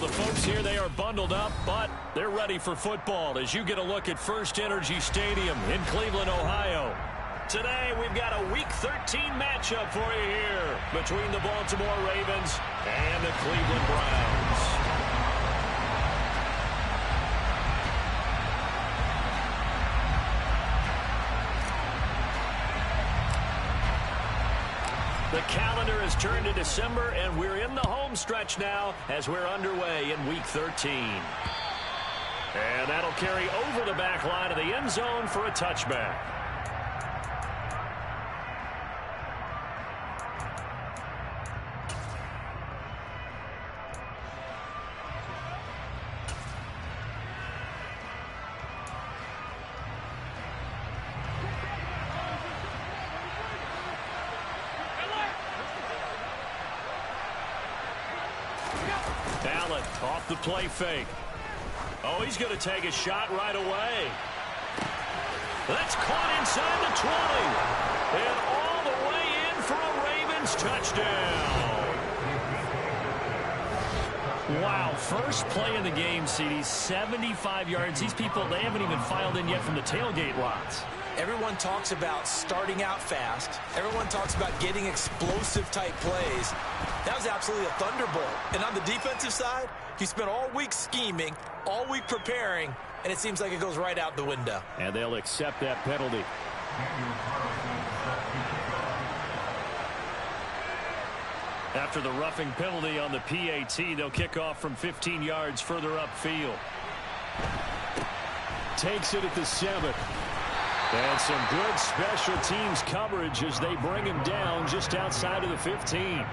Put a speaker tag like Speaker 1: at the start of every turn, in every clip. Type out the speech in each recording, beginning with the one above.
Speaker 1: The folks here, they are bundled up, but they're ready for football as you get a look at First Energy Stadium in Cleveland, Ohio. Today, we've got a Week 13 matchup for you here between the Baltimore Ravens and the Cleveland Browns. The calendar has turned to December, and we're in the home stretch now as we're underway in Week 13. And that'll carry over the back line of the end zone for a touchback. Allen off the play fake. Oh, he's going to take a shot right away. That's caught inside the 20. And all the way in for a Ravens touchdown. Wow, first play of the game, CD, 75 yards. These people, they haven't even filed in yet from the tailgate lots.
Speaker 2: Everyone talks about starting out fast. Everyone talks about getting explosive-type plays. That was absolutely a thunderbolt. And on the defensive side, he spent all week scheming, all week preparing, and it seems like it goes right out the window.
Speaker 1: And they'll accept that penalty. After the roughing penalty on the PAT, they'll kick off from 15 yards further upfield. Takes it at the 7. And some good special teams coverage as they bring him down just outside of the 15.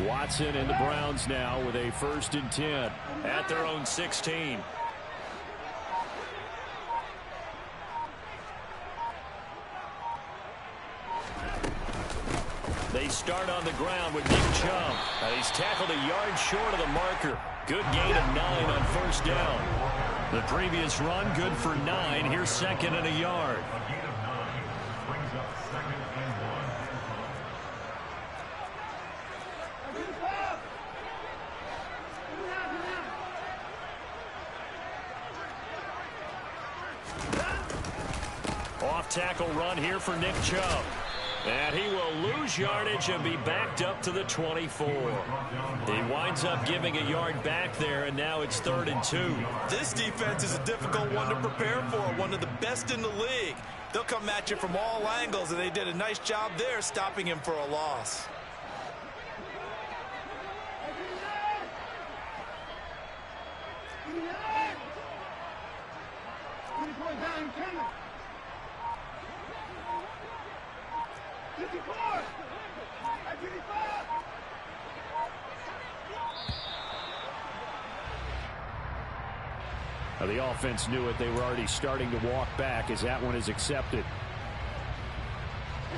Speaker 1: Watson and the Browns now with a 1st and 10 at their own 16. They start on the ground with Nick Chubb. He's tackled a yard short of the marker. Good gain of 9 on 1st down. The previous run good for 9. Here's 2nd and a yard. Tackle run here for Nick Chubb. And he will lose yardage and be backed up to the 24. He winds up giving a yard back there, and now it's 3rd and 2.
Speaker 2: This defense is a difficult one to prepare for, one of the best in the league. They'll come at you from all angles, and they did a nice job there stopping him for a loss.
Speaker 1: Now the offense knew it. They were already starting to walk back as that one is accepted.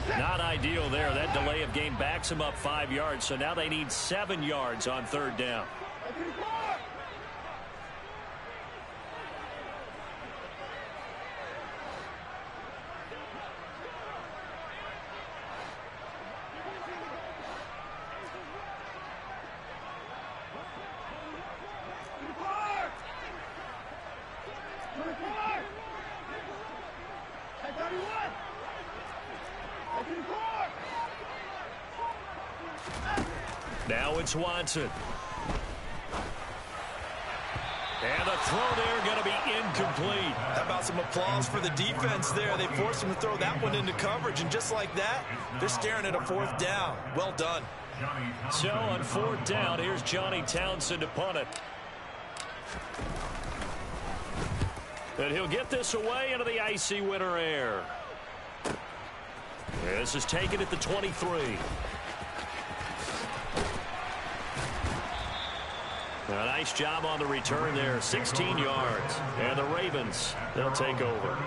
Speaker 1: Not ideal there. That delay of game backs them up 5 yards, so now they need 7 yards on 3rd down. Now it's Watson. And the throw there going to be incomplete.
Speaker 2: How about some applause for the defense there? They forced him to throw that one into coverage, and just like that, they're staring at a 4th down. Well done.
Speaker 1: So on 4th down, here's Johnny Townsend to punt it. And he'll get this away into the icy winter air. This is taken at the 23. A nice job on the return there, 16 yards. And the Ravens, they'll take over.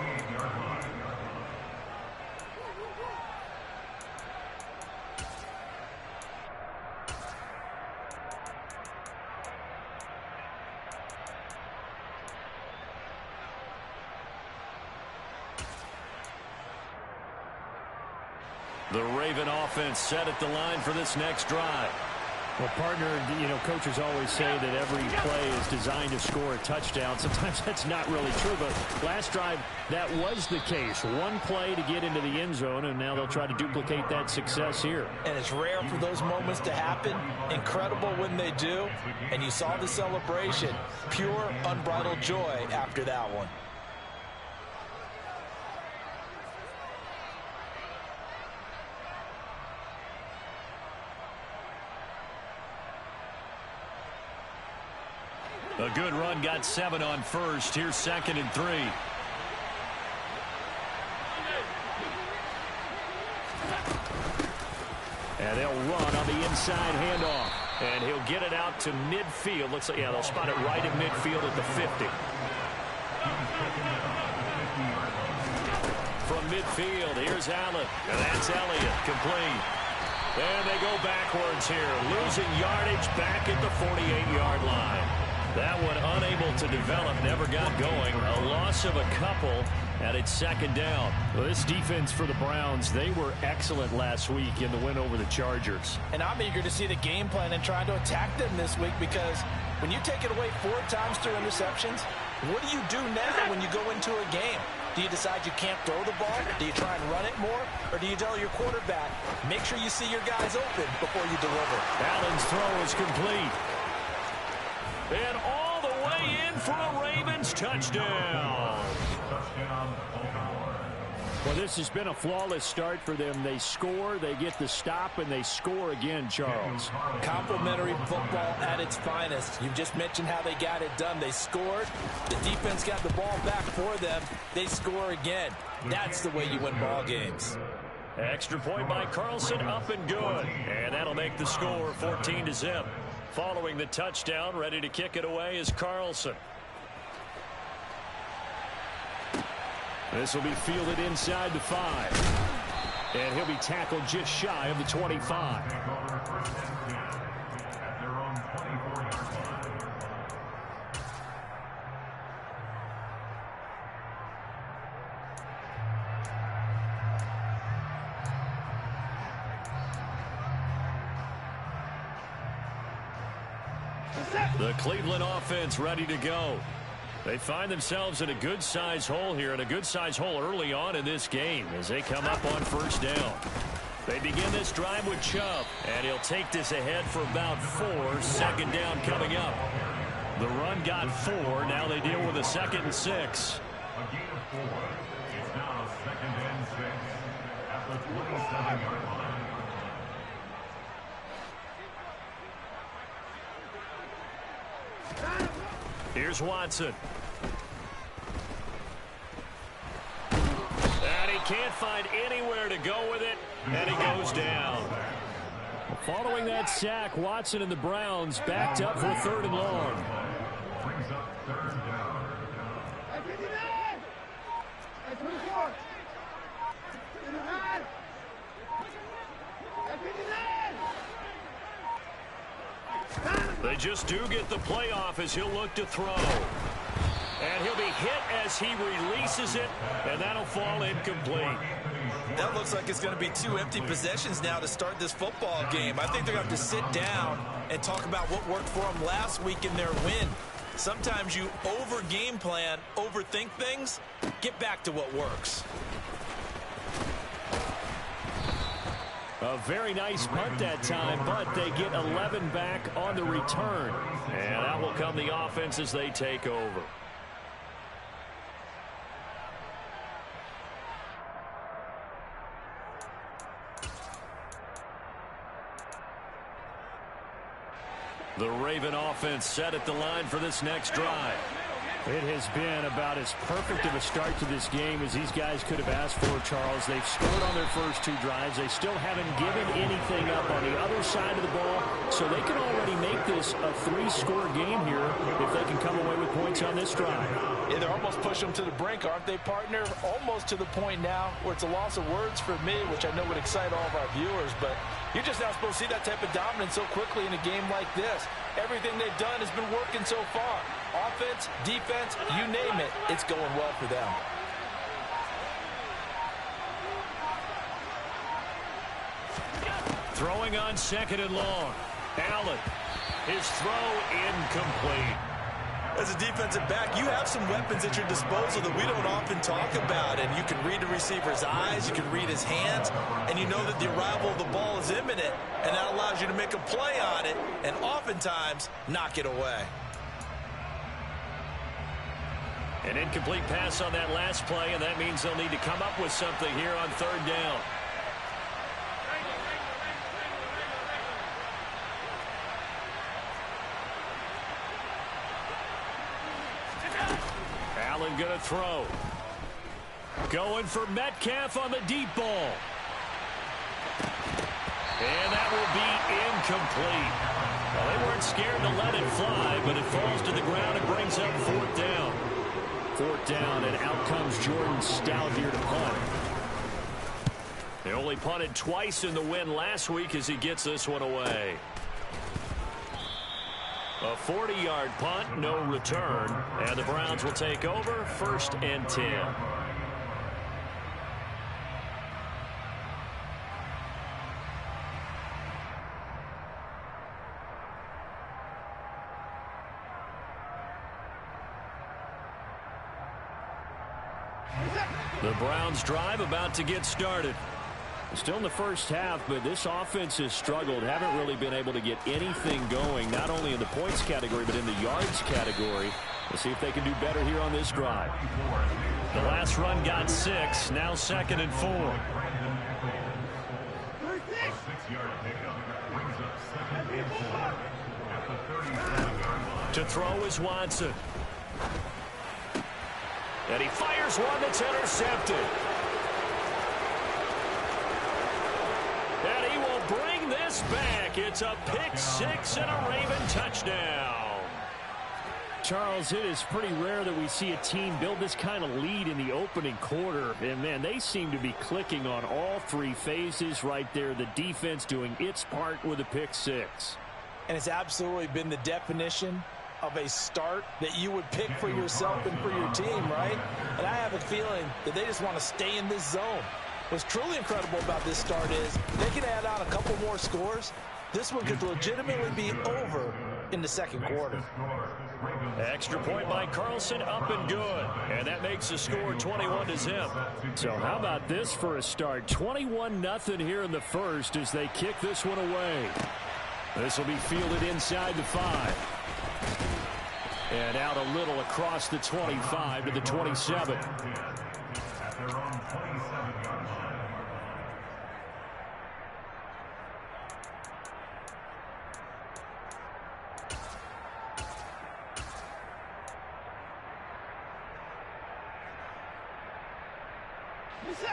Speaker 1: The Raven offense set at the line for this next drive.
Speaker 3: Well, partner, coaches always say that every play is designed to score a touchdown. Sometimes that's not really true, but last drive, that was the case. One play to get into the end zone, and now they'll try to duplicate that success here.
Speaker 2: And it's rare for those moments to happen. Incredible when they do. And you saw the celebration. Pure, unbridled joy after that one.
Speaker 1: A good run, got 7 on first. Here's 2nd and 3. And they'll run on the inside handoff. And he'll get it out to midfield. Looks like, yeah, they'll spot it right at midfield at the 50. From midfield, here's Allen. And that's Elliott, complete. And they go backwards here, losing yardage back at the 48-yard line. That one unable to develop, never got going. A loss of a couple, and it's 2nd down.
Speaker 3: Well, this defense for the Browns, they were excellent last week in the win over the Chargers.
Speaker 2: And I'm eager to see the game plan and try to attack them this week, because when you take it away 4 times through interceptions, what do you do now when you go into a game? Do you decide you can't throw the ball? Do you try and run it more? Or do you tell your quarterback, make sure you see your guys open before you deliver?
Speaker 1: Allen's throw is complete. And all the way in for a Ravens touchdown.
Speaker 3: Well, this has been a flawless start for them. They score, they get the stop, and they score again, Charles.
Speaker 2: Complimentary football at its finest. You've just mentioned how they got it done. They scored. The defense got the ball back for them. They score again. That's the way you win ball games.
Speaker 1: Extra point by Carlson, up and good. And that'll make the score 14-0. Following the touchdown, ready to kick it away is Carlson. This will be fielded inside the 5. And he'll be tackled just shy of the 25. The Cleveland offense ready to go. They find themselves in a good-sized hole here, and a good-sized hole early on in this game as they come up on 1st down. They begin this drive with Chubb, and he'll take this ahead for about 4. 2nd down coming up. The run got 4. Now they deal with a 2nd and 6.
Speaker 4: A gain of 4. It's now 2nd and 6 at the 27-yard line.
Speaker 1: Here's Watson. And he can't find anywhere to go with it, and he goes down.
Speaker 3: Following that sack, Watson and the Browns backed up for 3rd and long.
Speaker 4: Brings up 3rd down.
Speaker 1: They just do get the playoff as he'll look to throw. And he'll be hit as he releases it, and that'll fall incomplete.
Speaker 2: That looks like it's going to be 2 empty possessions now to start this football game. I think they're going to have to sit down and talk about what worked for them last week in their win. Sometimes you over-game plan, overthink things. Get back to what works.
Speaker 3: A very nice punt that time, but they get 11 back on the return.
Speaker 1: And that will come the offense as they take over. The Raven offense set at the line for this next drive.
Speaker 3: It has been about as perfect of a start to this game as these guys could have asked for, Charles. They've scored on their first 2 drives. They still haven't given anything up on the other side of the ball, so they can already make this a 3-score game here if they can come away with points on this drive.
Speaker 2: Yeah, they're almost pushing them to the brink, aren't they, partner? Almost to the point now where it's a loss of words for me, which I know would excite all of our viewers, but you're just not supposed to see that type of dominance so quickly in a game like this. Everything they've done has been working so far. Offense, defense, you name it, it's going well for them.
Speaker 1: Throwing on 2nd and long. Allen. His throw incomplete.
Speaker 2: As a defensive back, you have some weapons at your disposal that we don't often talk about. And you can read the receiver's eyes, you can read his hands, and you know that the arrival of the ball is imminent, and that allows you to make a play on it and oftentimes knock it away.
Speaker 1: An incomplete pass on that last play, and that means they'll need to come up with something here on 3rd down. Allen going to throw. Going for Metcalf on the deep ball. And that will be incomplete. Well, they weren't scared to let it fly, but it falls to the ground and brings up 4th down. 4th down, and out comes Jordan Stout here to punt. They only punted twice in the win last week as he gets this one away. A 40-yard punt, no return, and the Browns will take over 1st and 10. The Browns drive about to get started. Still in the first half, but this offense has struggled. Haven't really been able to get anything going, not only in the points category, but in the yards category. We'll see if they can do better here on this drive. The last run got 6, now 2nd and 4.
Speaker 4: A 6-yard pickup brings up 2nd and 4 at the 37-yard line.
Speaker 1: To throw is Watson. And he fires one that's intercepted. And he will bring this back. It's a pick 6 and a Raven touchdown.
Speaker 3: Charles, it is pretty rare that we see a team build this kind of lead in the opening quarter. And, man, they seem to be clicking on all 3 phases right there. The defense doing its part with a pick 6.
Speaker 2: And it's absolutely been the definition of a start that you would pick for yourself and for your team, right? And I have a feeling that they just want to stay in this zone. What's truly incredible about this start is they can add on a couple more scores. This one could legitimately be over in the 2nd quarter.
Speaker 1: Extra point by Carlson, up and good. And that makes the score 21-0.
Speaker 3: So how about this for a start? 21-0 here in the first as they kick this one away. This will be fielded inside the 5. And out a little across the 25 to the 27.
Speaker 4: At their own 27-yard line.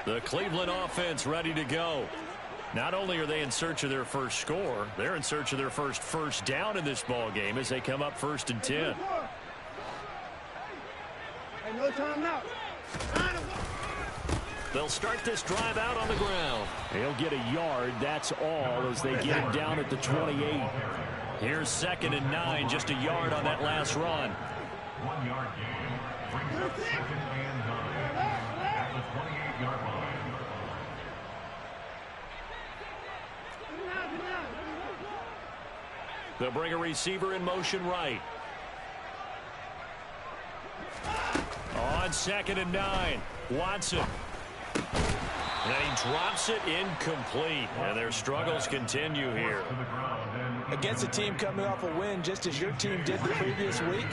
Speaker 1: The Cleveland offense ready to go. Not only are they in search of their first score, they're in search of their first down in this ball game as they come up 1st and 10.
Speaker 5: No time out.
Speaker 1: They'll start this drive out on the ground.
Speaker 3: They'll get a yard, that's all, as they get him down at the 28.
Speaker 1: Here's 2nd and 9, just a yard on that last run.
Speaker 4: 1-yard gain brings up 2nd and 9 at the 28-yard line.
Speaker 1: They'll bring a receiver in motion right. On 2nd and 9, Watson. And he drops it incomplete. And their struggles continue here.
Speaker 2: Against a team coming off a win just as your team did the previous week,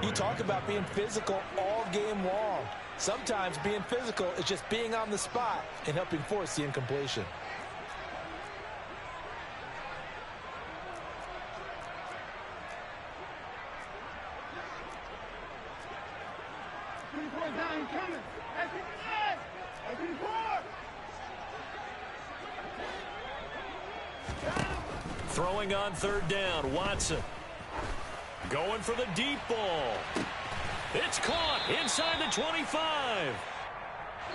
Speaker 2: you talk about being physical all game long. Sometimes being physical is just being on the spot and helping force the incompletion.
Speaker 1: Throwing on third down, Watson. Going for the deep ball. It's caught inside the 25.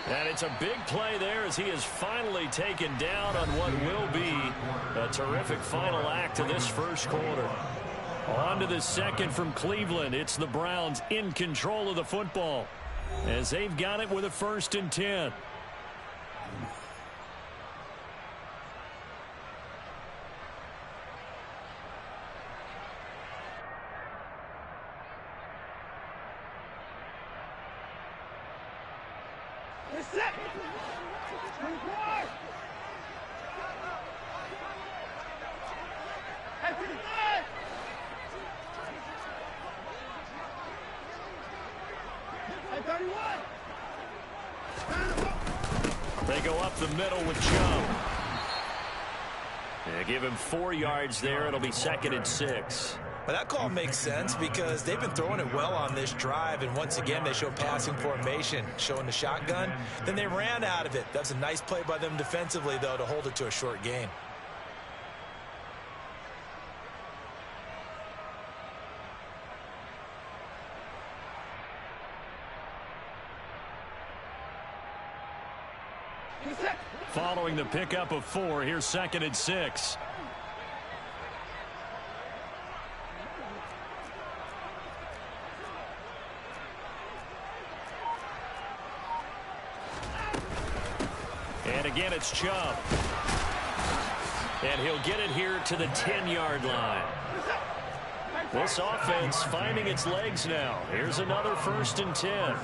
Speaker 1: And it's a big play there as he is finally taken down on what will be a terrific final act of this first quarter. On to the second from Cleveland. It's the Browns in control of the football as they've got it with a 1st and 10.
Speaker 3: They go up the middle with Chubb. They give him 4 yards there. It'll be 2nd and 6.
Speaker 2: Well, that call makes sense because they've been throwing it well on this drive, and once again they show passing formation, showing the shotgun. Then they ran out of it. That's a nice play by them defensively, though, to hold it to a short gain.
Speaker 1: Following the pickup of 4, here's 2nd and 6. And again, it's Chubb. And he'll get it here to the 10-yard line. This offense finding its legs now. Here's another 1st and 10.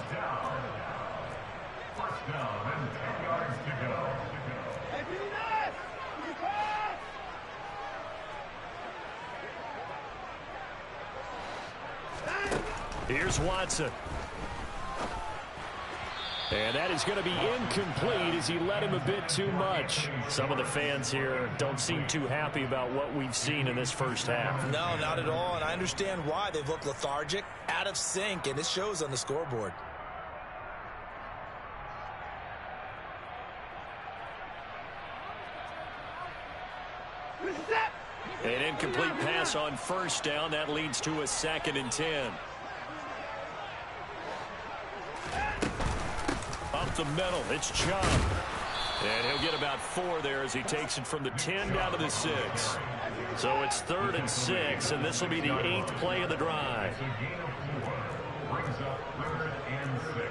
Speaker 1: Here's Watson. And that is going to be incomplete as he led him a bit too much. Some of the fans here don't seem too happy about what we've seen in this first half.
Speaker 2: No, not at all, and I understand why. They've looked lethargic, out of sync, and it shows on the scoreboard.
Speaker 1: An incomplete pass on 1st down. That leads to a 2nd and 10. Up the middle, it's Chubb. And he'll get about 4 there as he takes it from the 10 down to the 6. So it's 3rd and 6, and this will be the 8th play of the drive.
Speaker 4: Brings up 3rd and 6.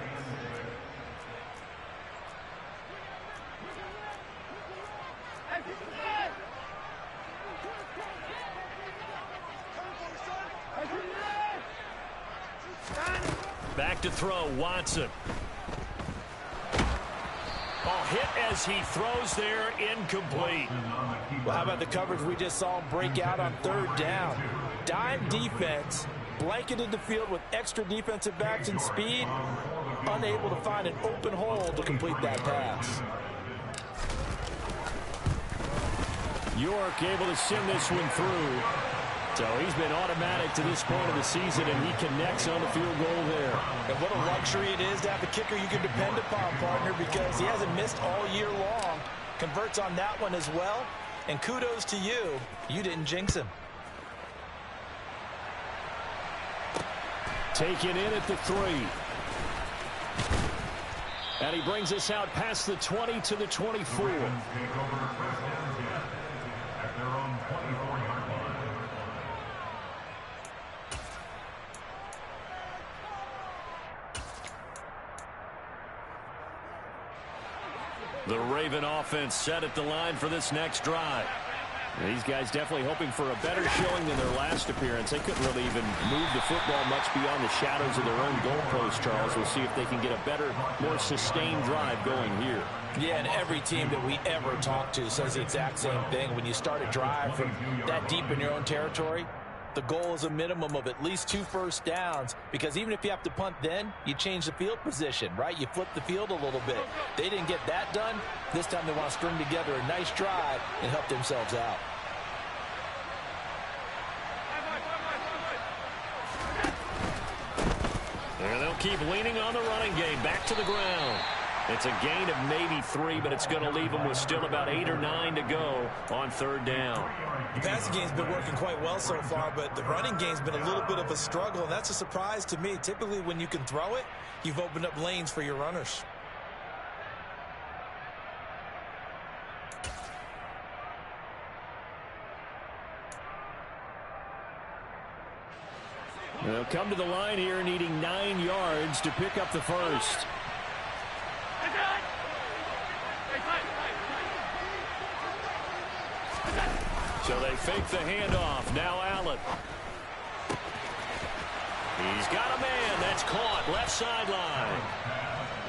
Speaker 1: Back to throw, Watson. Hit as he throws there, incomplete.
Speaker 2: Well, how about the coverage we just saw him break out on 3rd down? Dime defense, blanketed the field with extra defensive backs and speed, unable to find an open hole to complete that pass.
Speaker 3: York able to send this one through. So he's been automatic to this point of the season, and he connects on the field goal there.
Speaker 2: And what a luxury it is to have a kicker you can depend upon, partner, because he hasn't missed all year long. Converts on that one as well. And kudos to you. You didn't jinx him.
Speaker 3: Taken in at the 3. And he brings us out past the 20 to the 24.
Speaker 1: The Raven offense set at the line for this next drive.
Speaker 3: These guys definitely hoping for a better showing than their last appearance. They couldn't really even move the football much beyond the shadows of their own goalpost, Charles. We'll see if they can get a better, more sustained drive going here.
Speaker 2: Yeah, and every team that we ever talk to says the exact same thing. When you start a drive from that deep in your own territory, the goal is a minimum of at least 2 first downs, because even if you have to punt then, you change the field position, right? You flip the field a little bit. They didn't get that done. This time they want to string together a nice drive and help themselves out.
Speaker 1: And they'll keep leaning on the running game. Back to the ground. It's a gain of maybe 3, but it's going to leave them with still about 8 or 9 to go on 3rd down.
Speaker 2: The passing game's been working quite well so far, but the running game's been a little bit of a struggle, and that's a surprise to me. Typically, when you can throw it, you've opened up lanes for your runners.
Speaker 3: They'll come to the line here needing 9 yards to pick up the first.
Speaker 1: So they fake the handoff. Now Allen. He's got a man. That's caught. Left sideline.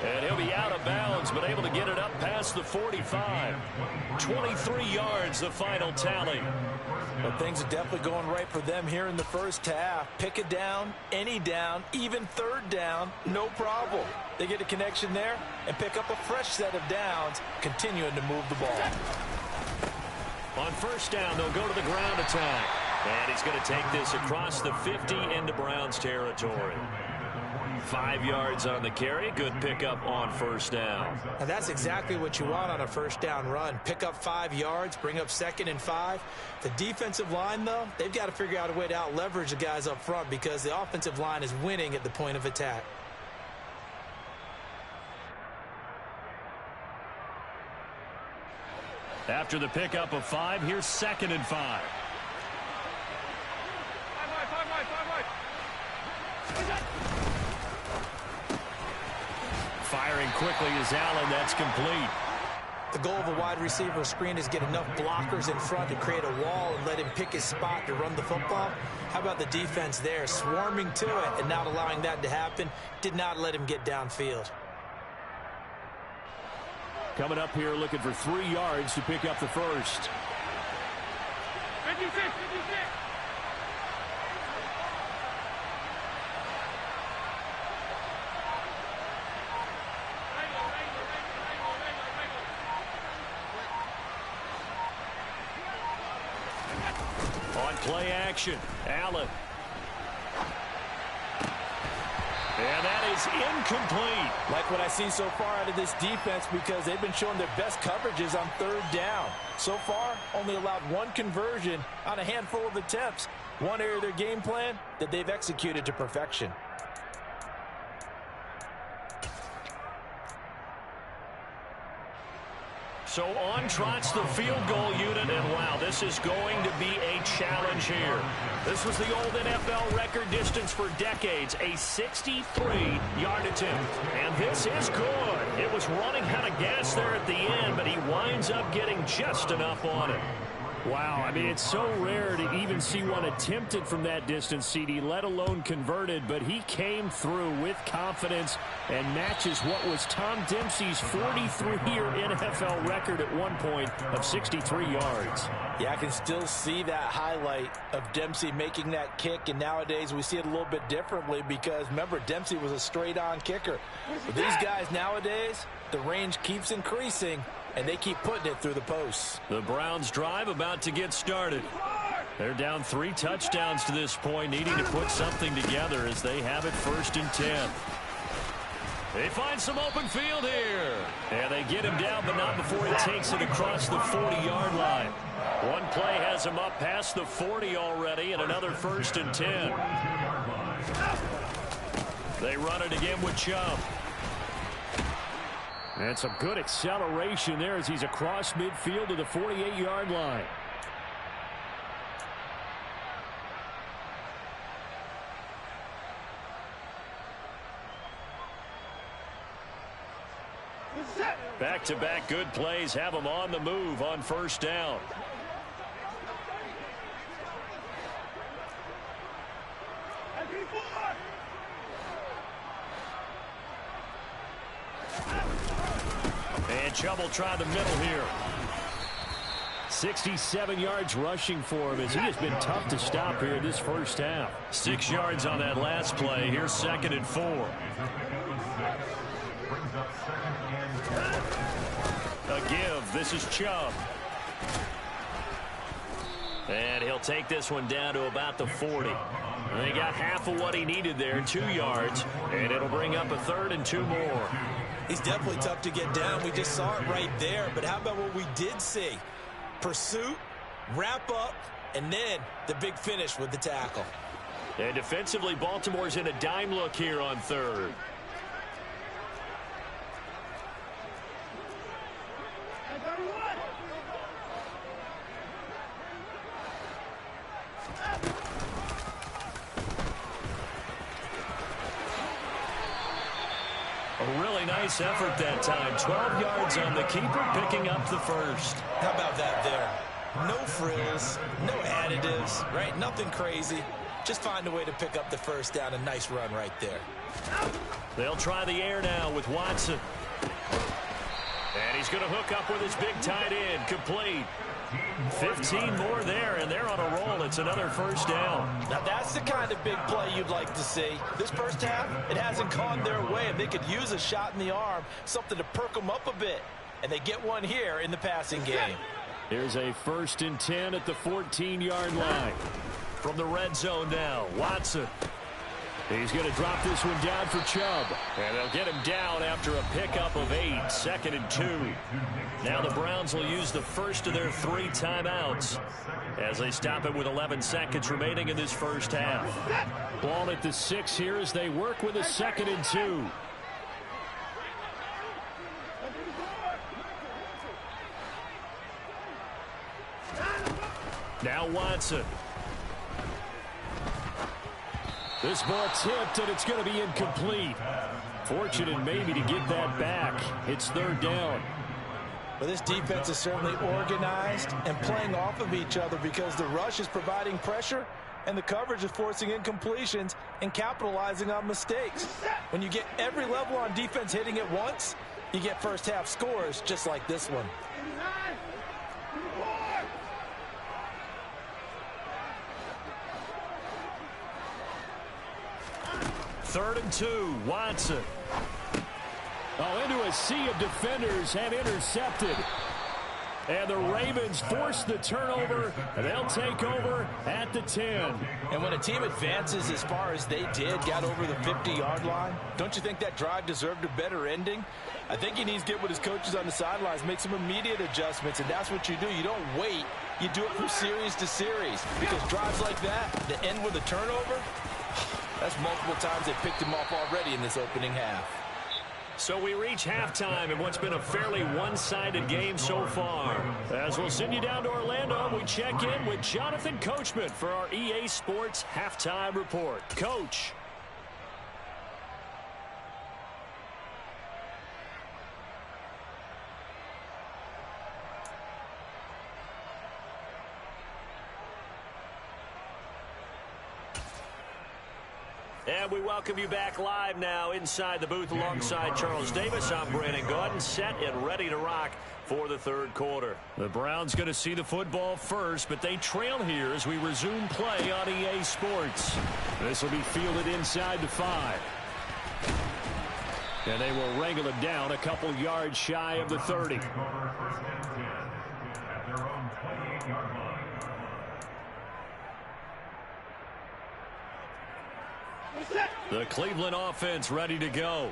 Speaker 1: And he'll be out of bounds, but able to get it up past the 45. 23 yards, the final tally.
Speaker 2: Well, things are definitely going right for them here in the first half. Pick it down, any down, even 3rd down, no problem. They get a connection there and pick up a fresh set of downs, continuing to move the ball.
Speaker 1: On 1st down, they'll go to the ground attack. And he's going to take this across the 50 into Browns territory. 5 yards on the carry. Good pickup on 1st down.
Speaker 2: And that's exactly what you want on a 1st down run. Pick up 5 yards, bring up 2nd and 5. The defensive line, though, they've got to figure out a way to out-leverage the guys up front because the offensive line is winning at the point of attack.
Speaker 1: After the pickup of 5, here's 2nd and 5. Firing quickly is Allen. That's complete.
Speaker 2: The goal of a wide receiver screen is get enough blockers in front to create a wall and let him pick his spot to run the football. How about the defense there, swarming to it and not allowing that to happen? Did not let him get downfield.
Speaker 3: Coming up here looking for 3 yards to pick up the first.
Speaker 5: 56, 56.
Speaker 1: On play action, Allen. And that is incomplete.
Speaker 2: Like what I see so far out of this defense because they've been showing their best coverages on 3rd down. So far, only allowed 1 conversion on a handful of attempts. One area of their game plan that they've executed to perfection.
Speaker 1: So on trots the field goal unit, and wow, this is going to be a challenge here. This was the old NFL record distance for decades, a 63-yard attempt. And this is good. It was running out of gas there at the end, but he winds up getting just enough on it.
Speaker 3: Wow, I mean, it's so rare to even see one attempted from that distance, CD, let alone converted, but he came through with confidence and matches what was Tom Dempsey's 43-year NFL record at one point of 63 yards.
Speaker 2: Yeah, I can still see that highlight of Dempsey making that kick, and nowadays we see it a little bit differently because, remember, Dempsey was a straight-on kicker. But these guys nowadays, the range keeps increasing, and they keep putting it through the posts.
Speaker 1: The Browns drive about to get started. They're down 3 touchdowns to this point, needing to put something together as they have it 1st and 10. They find some open field here. And they get him down, but not before he takes it across the 40-yard line. One play has him up past the 40 already, and another 1st and 10. They run it again with Chubb.
Speaker 3: And some good acceleration there as he's across midfield to the 48-yard line.
Speaker 1: Back-to-back good plays have them on the move on 1st down. And Chubb will try the middle here.
Speaker 3: 67 yards rushing for him as he has been tough to stop here this first half.
Speaker 1: 6 yards on that last play. Here's 2nd and 4. A give. This is Chubb. And he'll take this one down to about the 40. And he got half of what he needed there, 2 yards. And it'll bring up a 3rd and 2 more.
Speaker 2: He's definitely tough to get down. We just saw it right there. But how about what we did see? Pursuit, wrap up, and then the big finish with the tackle.
Speaker 1: And defensively, Baltimore's in a dime look here on third. A really nice effort that time. 12 yards on the keeper, picking up the first.
Speaker 2: How about that there? No frills, no additives, right? Nothing crazy. Just find a way to pick up the first down. A nice run right there.
Speaker 1: They'll try the air now with Watson. And he's going to hook up with his big tight end. Complete. 15 more there, and they're on a roll. It's another first down.
Speaker 2: Now, that's the kind of big play you'd like to see. This first half, it hasn't gone their way, and they could use a shot in the arm, something to perk them up a bit. And they get one here in the passing game.
Speaker 3: Here's a 1st and 10 at the 14-yard line.
Speaker 1: From the red zone now, Watson. He's going to drop this one down for Chubb. And they'll get him down after a pickup of 8, 2nd and 2. Now the Browns will use the first of their 3 timeouts as they stop it with 11 seconds remaining in this first half.
Speaker 3: Ball at the 6 here as they work with a 2nd and 2.
Speaker 1: Now Watson.
Speaker 3: This ball tipped, and it's going to be incomplete. Fortunate maybe to get that back. It's 3rd down.
Speaker 2: Well, this defense is certainly organized and playing off of each other because the rush is providing pressure and the coverage is forcing incompletions and capitalizing on mistakes. When you get every level on defense hitting at once, you get first half scores just like this one.
Speaker 1: 3rd and 2, Watson.
Speaker 3: Oh, into a sea of defenders and intercepted. And the Ravens force the turnover, and they'll take over at the 10.
Speaker 2: And when a team advances as far as they did, got over the 50-yard line, don't you think that drive deserved a better ending? I think he needs to get with his coaches on the sidelines, make some immediate adjustments, and that's what you do. You don't wait. You do it from series to series because drives like that, that end with a turnover, that's multiple times they picked him off already in this opening half.
Speaker 1: So we reach halftime in what's been a fairly one-sided game so far. As we'll send you down to Orlando, we check in with Jonathan Coachman for our EA Sports Halftime Report. Coach. And we welcome you back live now inside the booth alongside Charles Davis. I'm Brandon Gaudin, set and ready to rock for the 3rd quarter. The Browns going to see the football first, but they trail here as we resume play on EA Sports.
Speaker 3: This will be fielded inside the 5. And they will wrangle it down a couple yards shy of the 30.
Speaker 4: At their own 28-yard line.
Speaker 1: The Cleveland offense ready to go.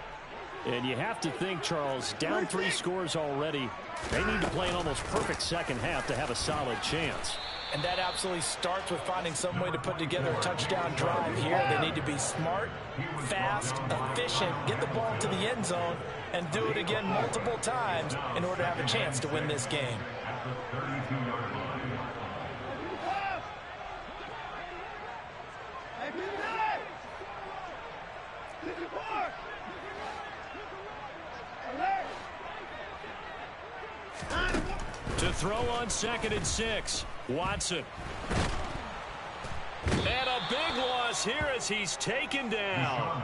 Speaker 3: And you have to think, Charles, down 3 scores already. They need to play an almost perfect second half to have a solid chance.
Speaker 2: And that absolutely starts with finding some way to put together a touchdown drive here. They need to be smart, fast, efficient, get the ball to the end zone, and do it again multiple times in order to have a chance to win this game.
Speaker 4: At the 32-yard line.
Speaker 1: To throw on 2nd and 6, Watson. And a big loss here as he's taken down.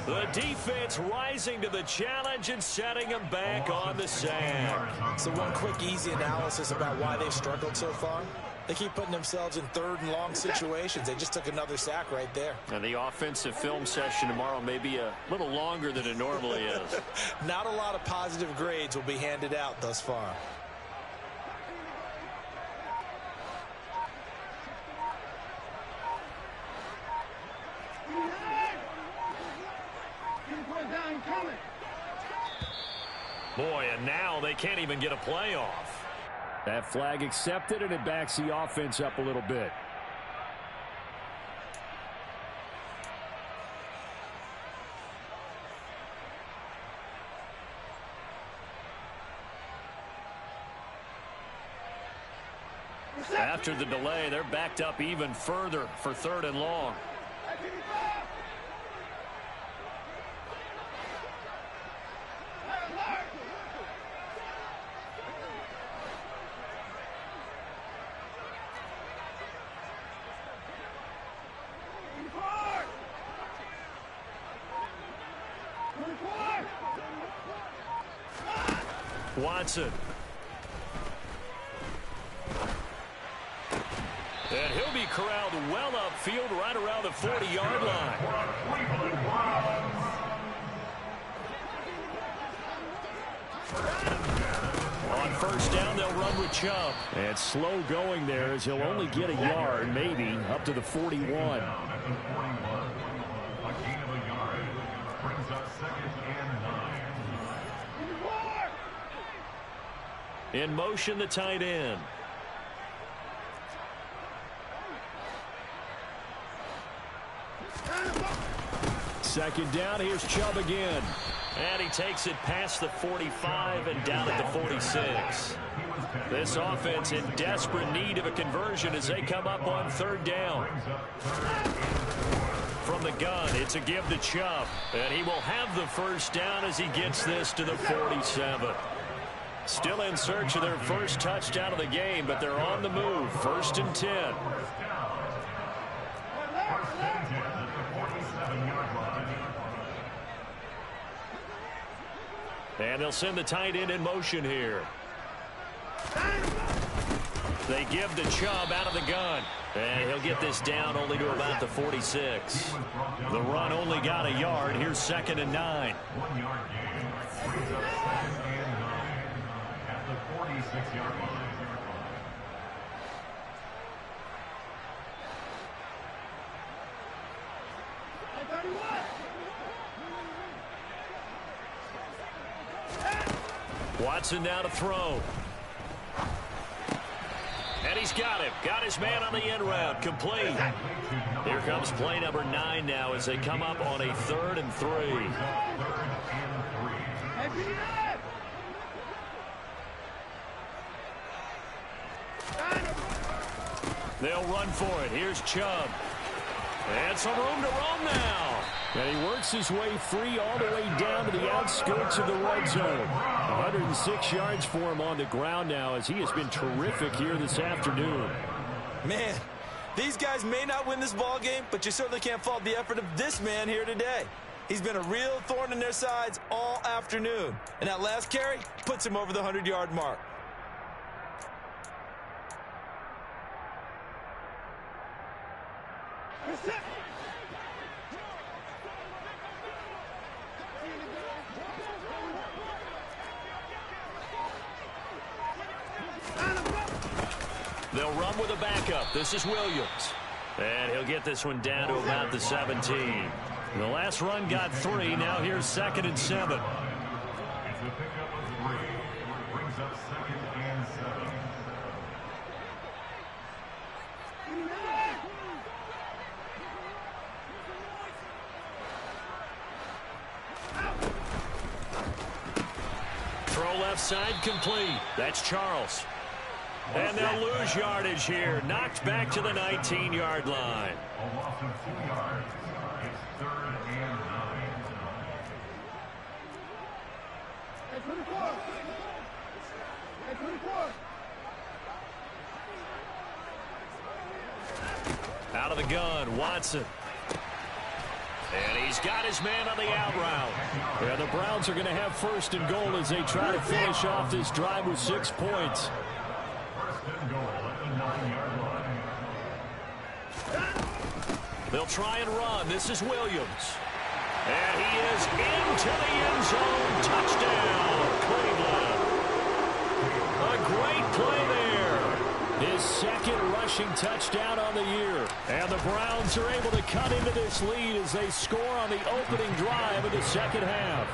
Speaker 1: The defense rising to the challenge and setting him back on the sand.
Speaker 2: So one quick, easy analysis about why they've struggled so far. They keep putting themselves in 3rd and long situations. They just took another sack right there.
Speaker 1: And the offensive film session tomorrow may be a little longer than it normally is.
Speaker 2: Not a lot of positive grades will be handed out thus far.
Speaker 1: Boy, and now they can't even get a play off.
Speaker 3: That flag accepted, and it backs the offense up a little bit.
Speaker 1: After the delay, they're backed up even further for 3rd and long. Watson. And he'll be corralled well upfield right around the 40-yard line. On 1st down, they'll run with Chubb.
Speaker 3: And slow going there as he'll only get a yard, maybe, up to the 41.
Speaker 4: A gain of a yard brings up 2nd and 9.
Speaker 1: In motion, the tight end.
Speaker 3: Second down, here's Chubb again.
Speaker 1: And he takes it past the 45 and down at the 46. This offense in desperate need of a conversion as they come up on 3rd down. From the gun, it's a give to Chubb. And he will have the 1st down as he gets this to the 47. Still in search of their first touchdown of the game, but they're on the move. 1st and 10. And they'll send the tight end in motion here. They give to Chubb out of the gun. And he'll get this down only to about the 46. The run only got a yard. Here's 2nd and 9.
Speaker 4: 1 yard gain brings up 2nd and 9 at the 46-yard line.
Speaker 1: Watson now to throw. And he's got him. Got his man on the end route. Complete. Here comes play number 9 now as they come up on a 3rd and 3. They'll run for it. Here's Chubb. And some room to roam now.
Speaker 3: And he works his way free all the way down to the outskirts of the red zone. 106 yards for him on the ground now as he has been terrific here this afternoon.
Speaker 2: Man, these guys may not win this ball game, but you certainly can't fault the effort of this man here today. He's been a real thorn in their sides all afternoon. And that last carry puts him over the 100-yard mark.
Speaker 1: They'll run with a backup. This is Williams. And he'll get this one down to about the 17. The last run got 3. Now here's 2nd and 7.
Speaker 4: It's a pickup of 3. Brings up 2nd and 7.
Speaker 1: Throw left side complete. That's Charles. And they'll lose yardage here. Knocked back to the 19-yard line.
Speaker 4: A loss of 2 yards. It's 3rd and 9.
Speaker 1: Out of the gun, Watson. And he's got his man on the out route.
Speaker 3: Yeah, the Browns are going to have 1st and goal as they try to finish off this drive with 6 points.
Speaker 4: 1st and goal at the 9-yard line.
Speaker 1: They'll try and run. This is Williams. And he is into the end zone. Touchdown, Cleveland. A great play there. His 2nd rushing touchdown on the year. And the Browns are able to cut into this lead as they score on the opening drive of the 2nd half.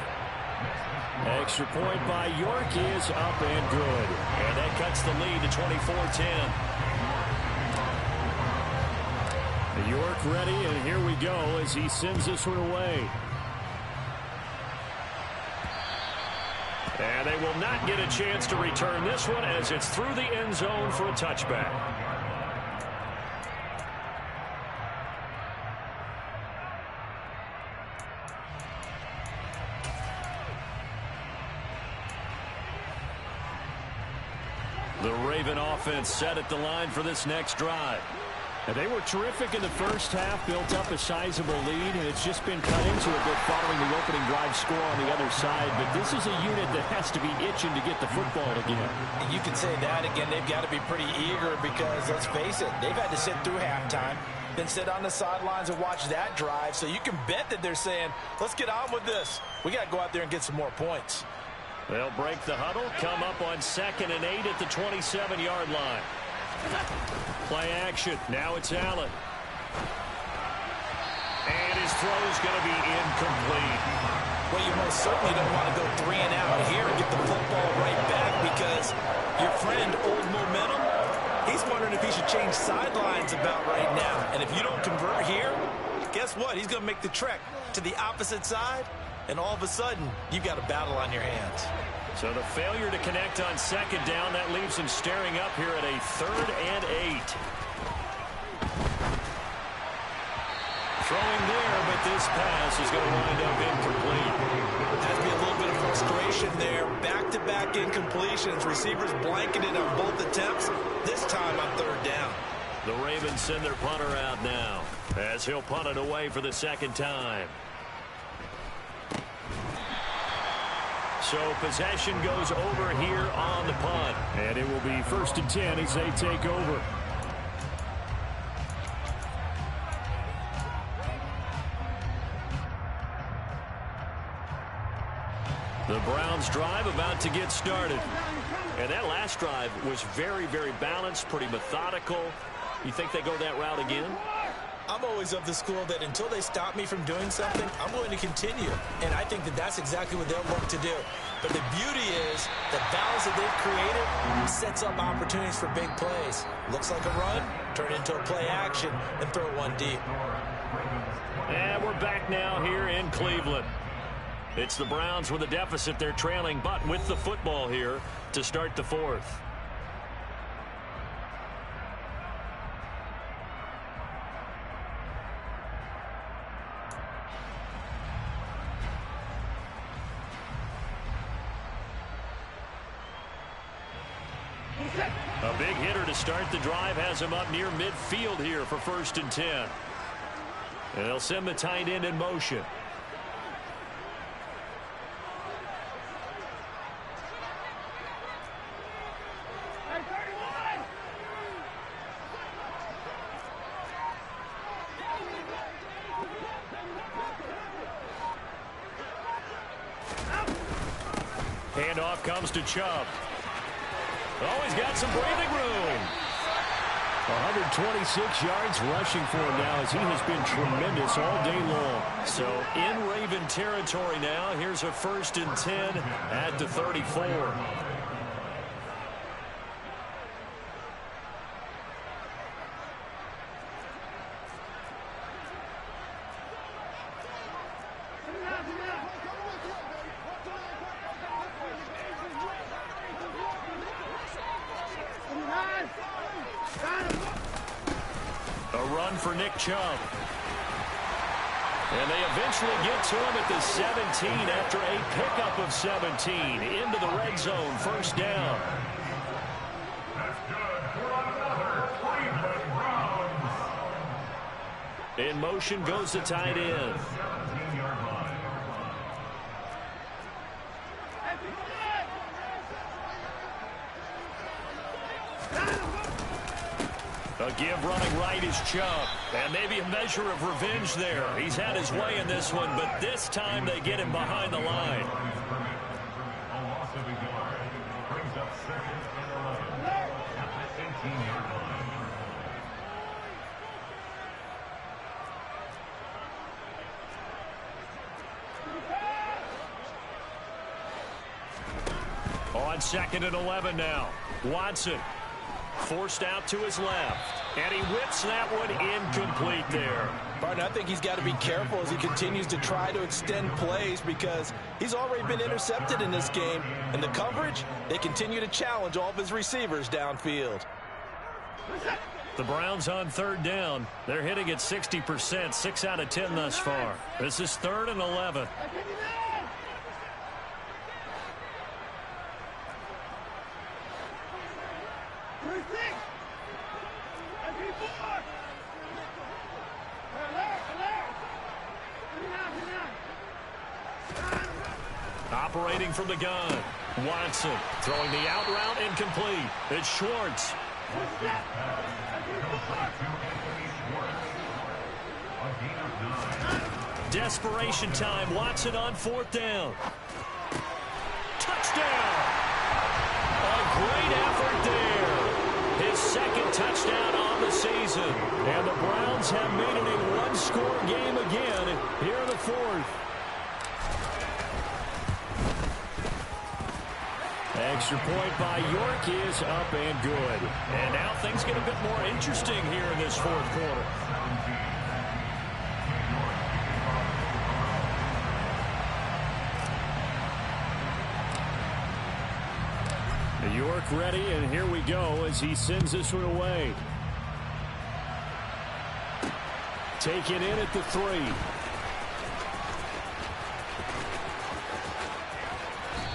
Speaker 3: Extra point by York is up and good.
Speaker 1: And that cuts the lead to 24-10.
Speaker 3: York ready, and here we go as he sends this one away. And they will not get a chance to return this one as it's through the end zone for a touchback. The Raven offense set at the line for this next drive. And they were terrific in the first half, built up a sizable lead, and it's just been cut into a bit following the opening drive score on the other side. But this is a unit that has to be itching to get the football again.
Speaker 2: And you can say that again. They've got to be pretty eager because, let's face it, they've had to sit through halftime, then sit on the sidelines and watch that drive. So you can bet that they're saying, let's get on with this. We got to go out there and get some more points.
Speaker 1: They'll break the huddle, come up on 2nd and 8 at the 27-yard line. Play action. Now it's Allen. And his throw's going to be incomplete.
Speaker 2: Well, you most certainly don't want to go 3 and out here and get the football right back because your friend, Old Momentum, he's wondering if he should change sidelines about right now. And if you don't convert here, guess what? He's going to make the trek to the opposite side, and all of a sudden, you've got a battle on your hands.
Speaker 1: So the failure to connect on 2nd down, that leaves him staring up here at a 3rd and 8. Throwing there, but this pass is going to wind up incomplete.
Speaker 2: Has to be a little bit of frustration there. Back-to-back incompletions. Receivers blanketed on both attempts, this time on 3rd down.
Speaker 1: The Ravens send their punter out now as he'll punt it away for the 2nd time. So possession goes over here on the punt.
Speaker 3: And it will be 1st and 10 as they take over.
Speaker 1: The Browns drive about to get started. And that last drive was very, very balanced, pretty methodical. You think they go that route again?
Speaker 2: I'm always of the school that until they stop me from doing something, I'm going to continue. And I think that that's exactly what they'll look to do. But the beauty is the balance that they've created sets up opportunities for big plays. Looks like a run, turn it into a play action, and throw one deep.
Speaker 1: And we're back now here in Cleveland. It's the Browns with a deficit. They're trailing, but with the football here to start the 4th. A big hitter to start the drive has him up near midfield here for 1st and 10. And they'll send the tight end in motion. Handoff comes to Chubb. Oh, he's got some breathing room.
Speaker 3: 126 yards rushing for him now as he has been tremendous all day long.
Speaker 1: So in Raven territory now. Here's a 1st and 10 at the 34. For Nick Chubb. And they eventually get to him at the 17 after a pickup of 17 into the red zone. 1st down.
Speaker 4: That's good for another Cleveland Browns.
Speaker 1: In motion goes the tight end.
Speaker 4: 17-yard line.
Speaker 1: A give running right is Chubb. And maybe a measure of revenge there. He's had his way in this one, but this time they get him behind the line.
Speaker 4: A loss of a yard brings up 2nd and 11 at the 18-yard line.
Speaker 1: On 2nd and 11 now. Watson forced out to his left. And he whips that one incomplete there.
Speaker 2: Barton, I think he's got to be careful as he continues to try to extend plays because he's already been intercepted in this game. And the coverage, they continue to challenge all of his receivers downfield.
Speaker 1: The Browns on 3rd down. They're hitting at 60%, 6 out of 10 thus far. This is 3rd and 11. Operating from the gun. Watson throwing the out route incomplete. It's Schwartz. Desperation time. Watson on 4th down. Touchdown. A great effort there. His 2nd touchdown on the season. And the Browns have made it a one-score game again here in the 4th. Extra point by York is up and good. And now things get a bit more interesting here in this 4th quarter. York ready, and here we go as he sends this one away. Taken in at the 3.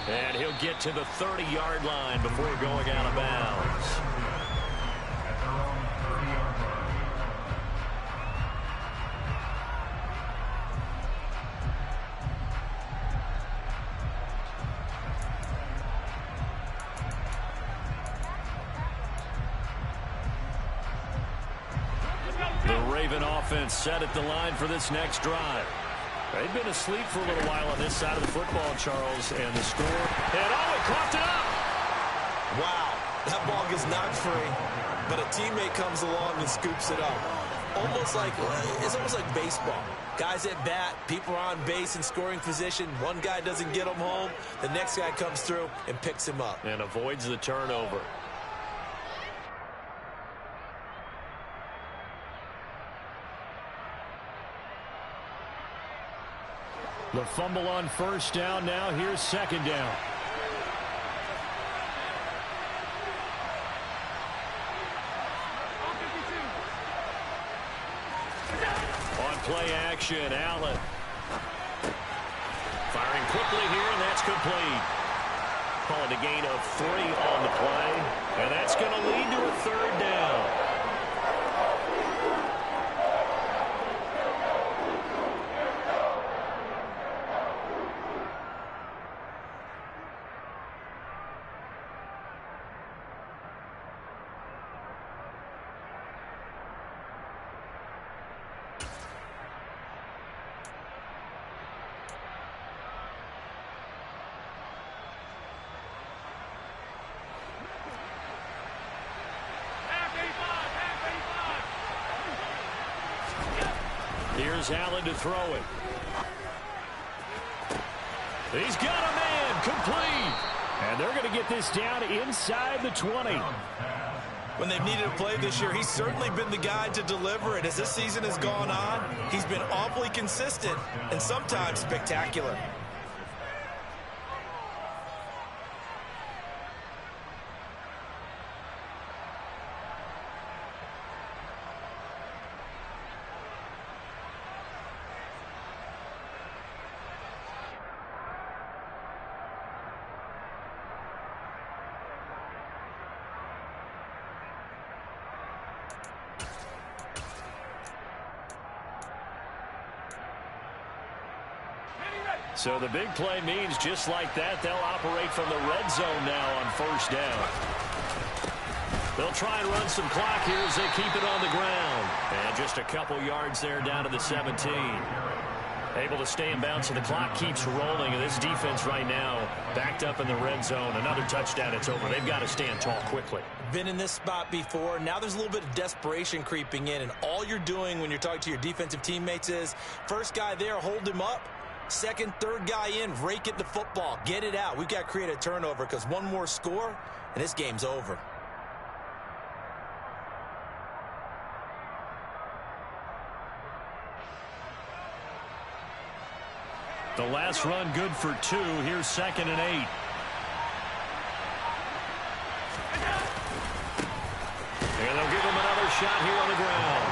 Speaker 1: And he'll get to the 30-yard line before going out of bounds. The Raven offense set at the line for this next drive. They've been asleep for a little while on this side of the football, Charles, and the score. And oh, it coughed it up!
Speaker 2: Wow, that ball gets knocked free, but a teammate comes along and scoops it up. It's almost like baseball. Guys at bat, people are on base in scoring position. One guy doesn't get him home. The next guy comes through and picks him up.
Speaker 1: And avoids the turnover. The fumble on 1st down. Now here's 2nd down. On play action, Allen. Firing quickly here, and that's complete. Calling a gain of 3 on the play. And that's going to lead to a 3rd down. Here's Allen to throw it. He's got a man, complete. And they're going to get this down inside the 20.
Speaker 2: When they've needed a play this year, he's certainly been the guy to deliver it. As this season has gone on, he's been awfully consistent and sometimes spectacular.
Speaker 1: So the big play means just like that, they'll operate from the red zone now on 1st down. They'll try and run some clock here as they keep it on the ground. And just a couple yards there down to the 17. Able to stay in bounds, so the clock keeps rolling. And this defense right now backed up in the red zone. Another touchdown, it's over. They've got to stand tall quickly.
Speaker 2: Been in this spot before. Now there's a little bit of desperation creeping in. And all you're doing when you're talking to your defensive teammates is, first guy there, hold him up. Second, third guy in, rake it the football. Get it out. We've got to create a turnover because one more score, and this game's over.
Speaker 1: The last run good for 2. Here's 2nd and 8. And they'll give him another shot here on the ground.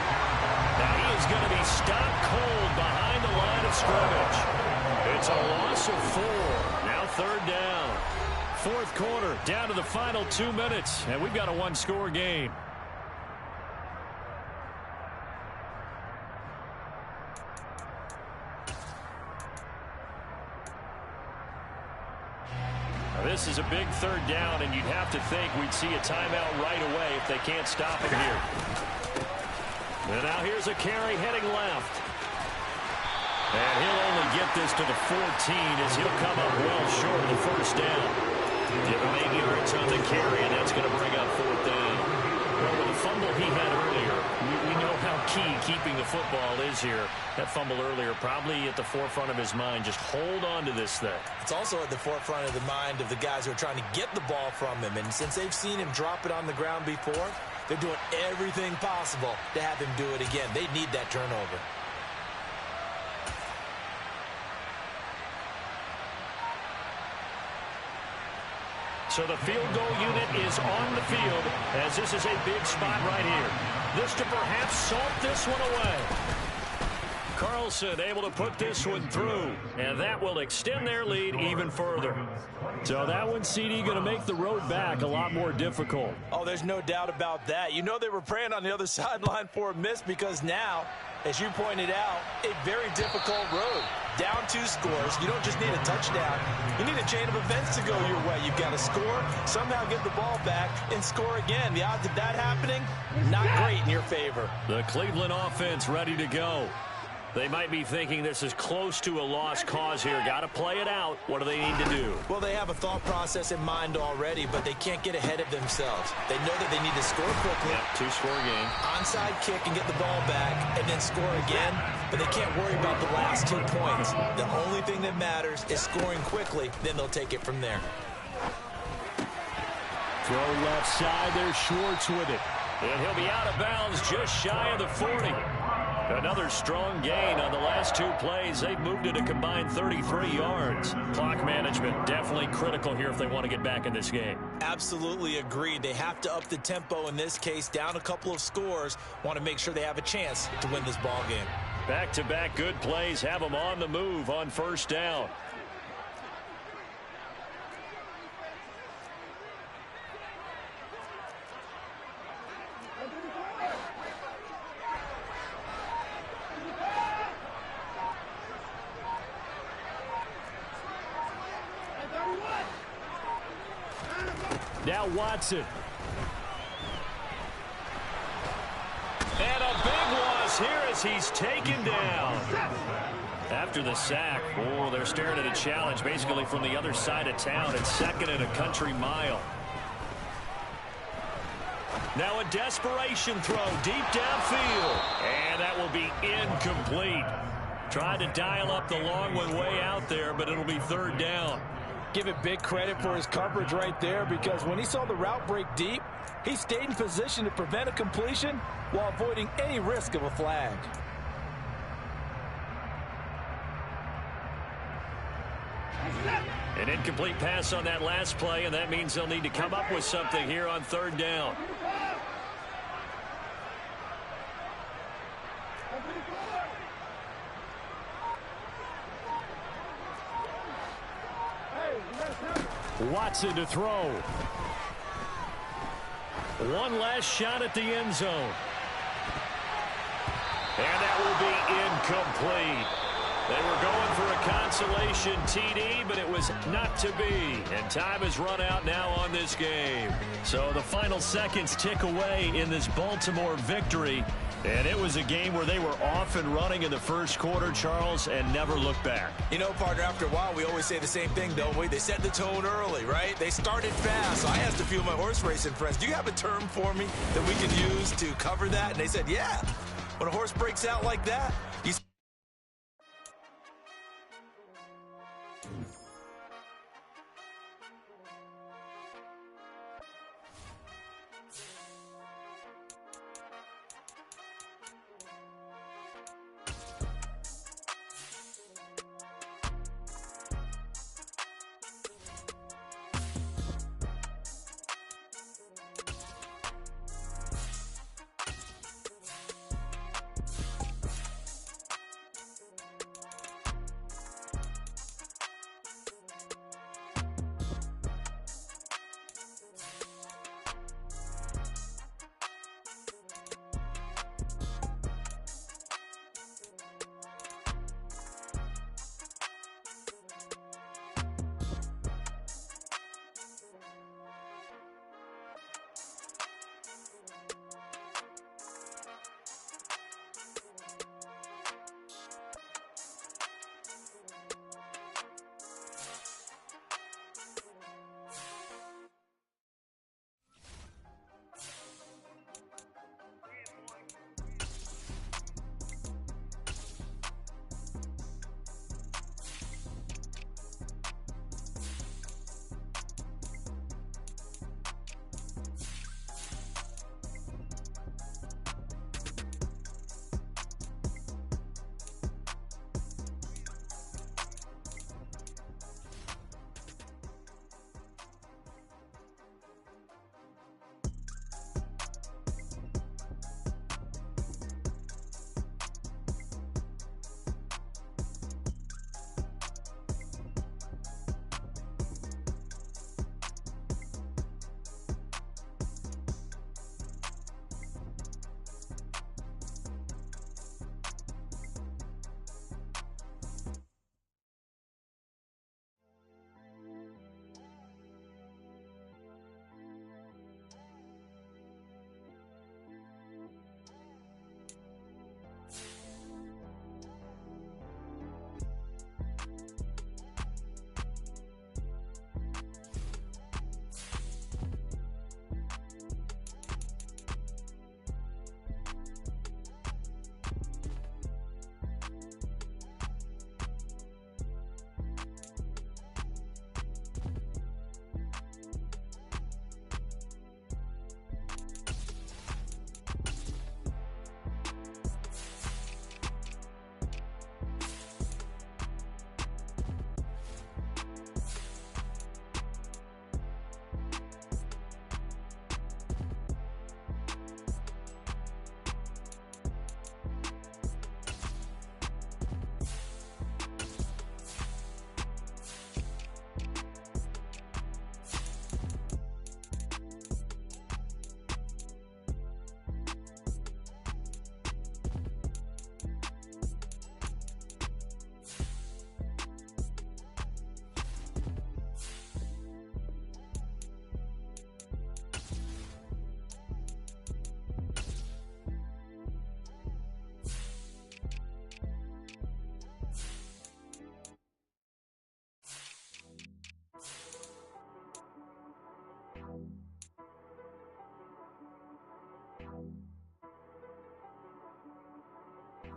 Speaker 1: Now he is going to be stopped cold behind the line of scrimmage. It's a loss of 4. Now 3rd down. 4th quarter, down to the final 2 minutes, and we've got a one-score game. This is a big 3rd down, and you'd have to think we'd see a timeout right away if they can't stop him here. And now here's a carry heading left. And he'll only get this to the 14 as he'll come up well short of the 1st down. Give him 8 yards on the carry, and that's going to bring up 4th down. Well, with the fumble he had earlier, we know how key keeping the football is here. That fumble earlier probably at the forefront of his mind. Just hold on to this thing.
Speaker 2: It's also at the forefront of the mind of the guys who are trying to get the ball from him. And since they've seen him drop it on the ground before, they're doing everything possible to have him do it again. They need that turnover.
Speaker 1: So the field goal unit is on the field as this is a big spot right here. This to perhaps salt this one away. Carlson able to put this one through, and that will extend their lead even further. So that one, CD, going to make the road back a lot more difficult.
Speaker 2: Oh, there's no doubt about that. You know they were praying on the other sideline for a miss because now, as you pointed out, a very difficult road. Down 2 scores. You don't just need a touchdown. You need a chain of events to go your way. You've got to score, somehow get the ball back, and score again. The odds of that happening, not great in your favor.
Speaker 1: The Cleveland offense ready to go. They might be thinking this is close to a lost cause here. Got to play it out. What do they need to do?
Speaker 2: Well, they have a thought process in mind already, but they can't get ahead of themselves. They know that they need to score quickly.
Speaker 1: Yep, 2-score game.
Speaker 2: Onside kick and get the ball back and then score again, but they can't worry about the last 2 points. The only thing that matters is scoring quickly, then they'll take it from there.
Speaker 3: Throw left side, there's Schwartz with it.
Speaker 1: And he'll be out of bounds just shy of the 40. Another strong gain on the last 2 plays. They've moved it a combined 33 yards. Clock management definitely critical here if they want to get back in this game.
Speaker 2: Absolutely agreed. They have to up the tempo in this case, down a couple of scores. Want to make sure they have a chance to win this ball game.
Speaker 1: Back-to-back good plays have them on the move on 1st down. Now Watson. And a big loss here as he's taken down. After the sack, oh, they're staring at a challenge basically from the other side of town. It's 2nd and a country mile. Now a desperation throw deep downfield. And that will be incomplete. Tried to dial up the long one way out there, but it'll be 3rd down.
Speaker 2: Give it big credit for his coverage right there because when he saw the route break deep, he stayed in position to prevent a completion while avoiding any risk of a flag.
Speaker 1: An incomplete pass on that last play, and that means they'll need to come up with something here on 3rd down. Watson to throw. One last shot at the end zone. And that will be incomplete. They were going for a consolation TD, but it was not to be. And time has run out now on this game. So the final seconds tick away in this Baltimore victory. And it was a game where they were off and running in the 1st quarter, Charles, and never looked back.
Speaker 2: You know, partner, after a while, we always say the same thing, don't we? They set the tone early, right? They started fast. So I asked a few of my horse racing friends, do you have a term for me that we can use to cover that? And they said, yeah. When a horse breaks out like that,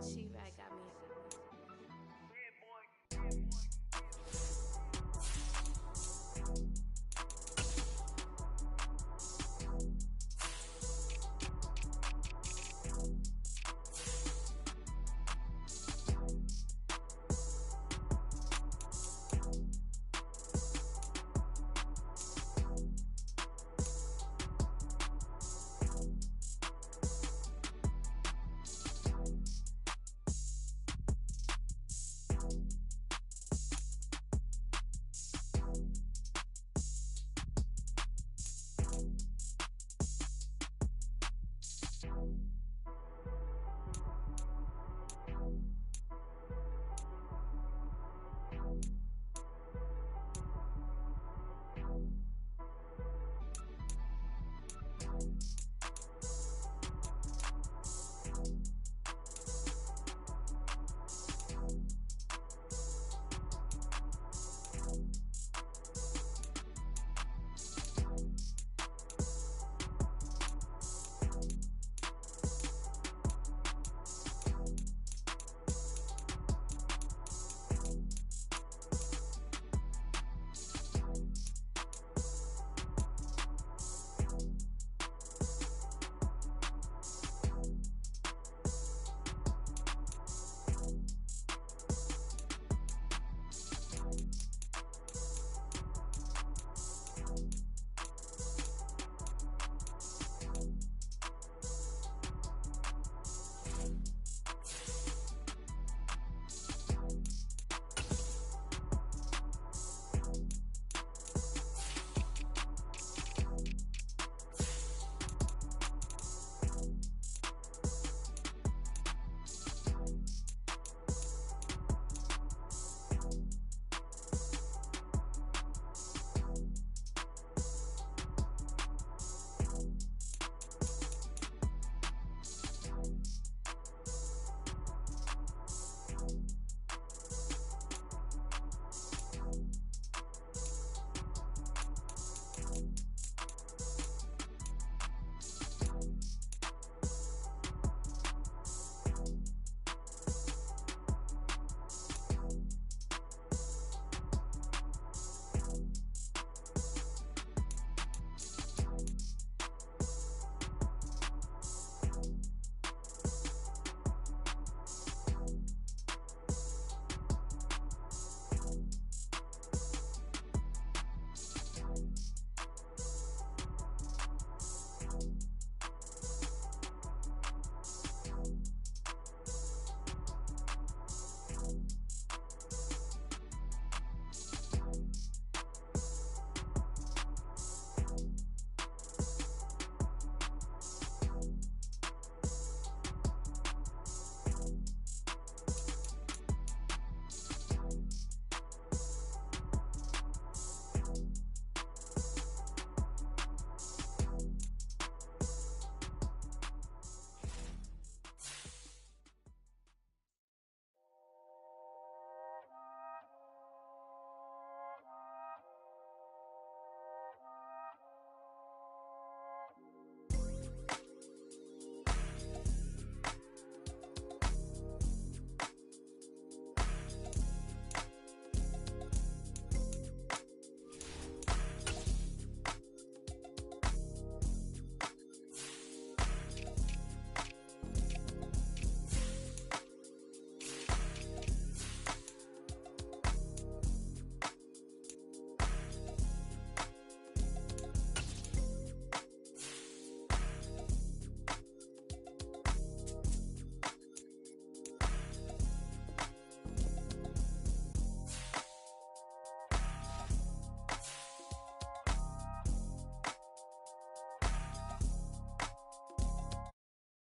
Speaker 6: She-Rag